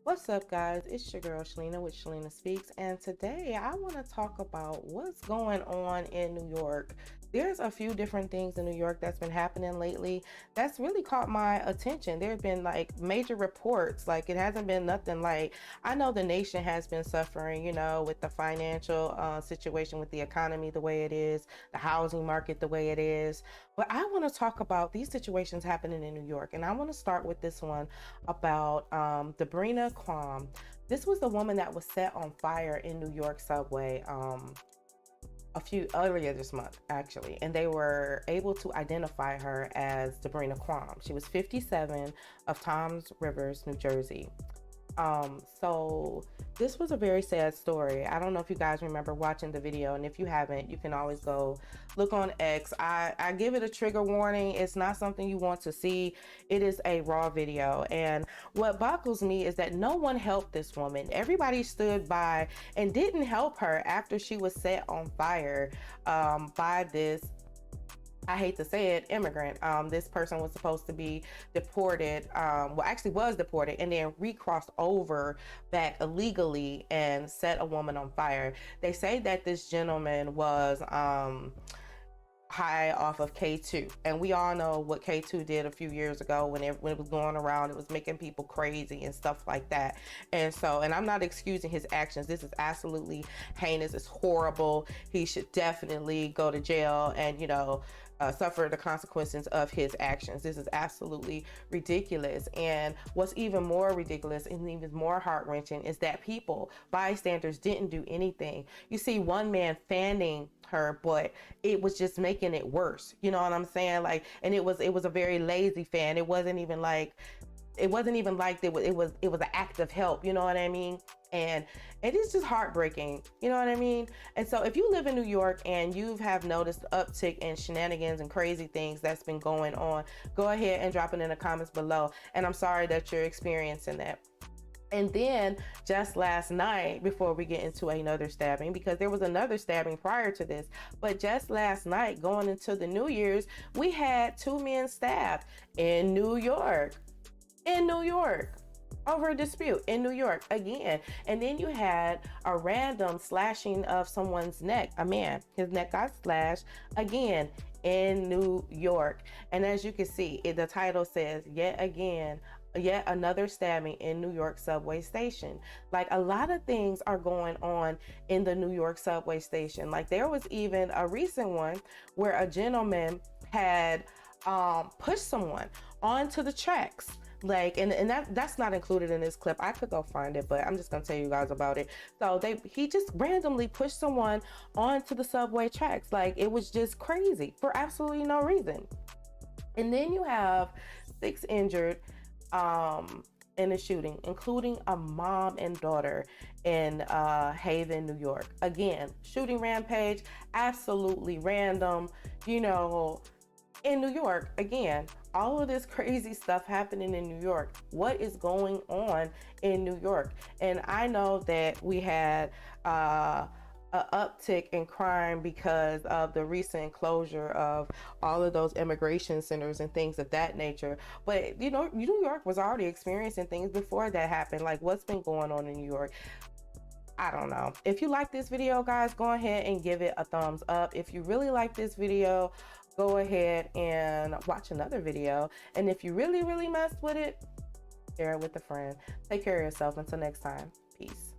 What's up, guys? It's your girl Shalina with Shalina Speaks, and today I want to talk about what's going on in New York. There's a few different things in New York that's been happening lately that's really caught my attention. There have been like major reports, like it hasn't been nothing like I know the nation has been suffering, with the financial situation, with the economy the way it is, the housing market the way it is. But I want to talk about these situations happening in New York, and I want to start with this one about Debrina Quam. This was the woman that was set on fire in New York subway a few earlier this month, actually, and they were able to identify her as Debrina Quam. She was 57 of Toms Rivers, New Jersey. So this was a very sad story. I don't know if you guys remember watching the video, and if you haven't, you can always go look on X. I give it a trigger warning. It's not something you want to see. It is a raw video, and what boggles me is that no one helped this woman. Everybody stood by and didn't help her after she was set on fire by this, I hate to say it, immigrant. This person was supposed to be deported, well, actually was deported, and then recrossed over back illegally and set a woman on fire. They say that this gentleman was high off of K2, and we all know what K2 did a few years ago when it was going around. It was making people crazy and stuff like that. And I'm not excusing his actions. This is absolutely heinous. It's horrible. He should definitely go to jail and suffer the consequences of his actions. This is absolutely ridiculous. And what's even more ridiculous and even more heart-wrenching is that bystanders, didn't do anything. You see one man fanning her, but it was just making it worse. You know what I'm saying? Like, and it was a very lazy fan. It wasn't even like it was an act of help. You know what I mean? And it is just heartbreaking. You know what I mean? And so if you live in New York and you have noticed uptick in shenanigans and crazy things that's been going on, go ahead and drop it in the comments below. And I'm sorry that you're experiencing that. And then just last night, before we get into another stabbing, because there was another stabbing prior to this, but just last night going into the New Year's, we had two men stabbed in New York. In New York. Over a dispute in New York again. And then you had a random slashing of someone's neck. A man, his neck got slashed again in New York. And as you can see, the title says, yet another stabbing in New York subway station. Like, a lot of things are going on in the New York subway station. Like, there was even a recent one where a gentleman had pushed someone onto the tracks. Like, and that's not included in this clip. I could go find it, but I'm just gonna tell you guys about it. So he just randomly pushed someone onto the subway tracks. Like, it was just crazy for absolutely no reason. And then you have 6 injured in a shooting, including a mom and daughter in Haven, New York. Again, shooting rampage, absolutely random, in New York. Again, all of this crazy stuff happening in New York. What is going on in New York? And I know that we had an uptick in crime because of the recent closure of all of those immigration centers and things of that nature. But New York was already experiencing things before that happened. Like, what's been going on in New York? I don't know. If you like this video, guys, go ahead and give it a thumbs up. If you really like this video, go ahead and watch another video. And if you really, really messed with it, share it with a friend. Take care of yourself. Until next time. Peace.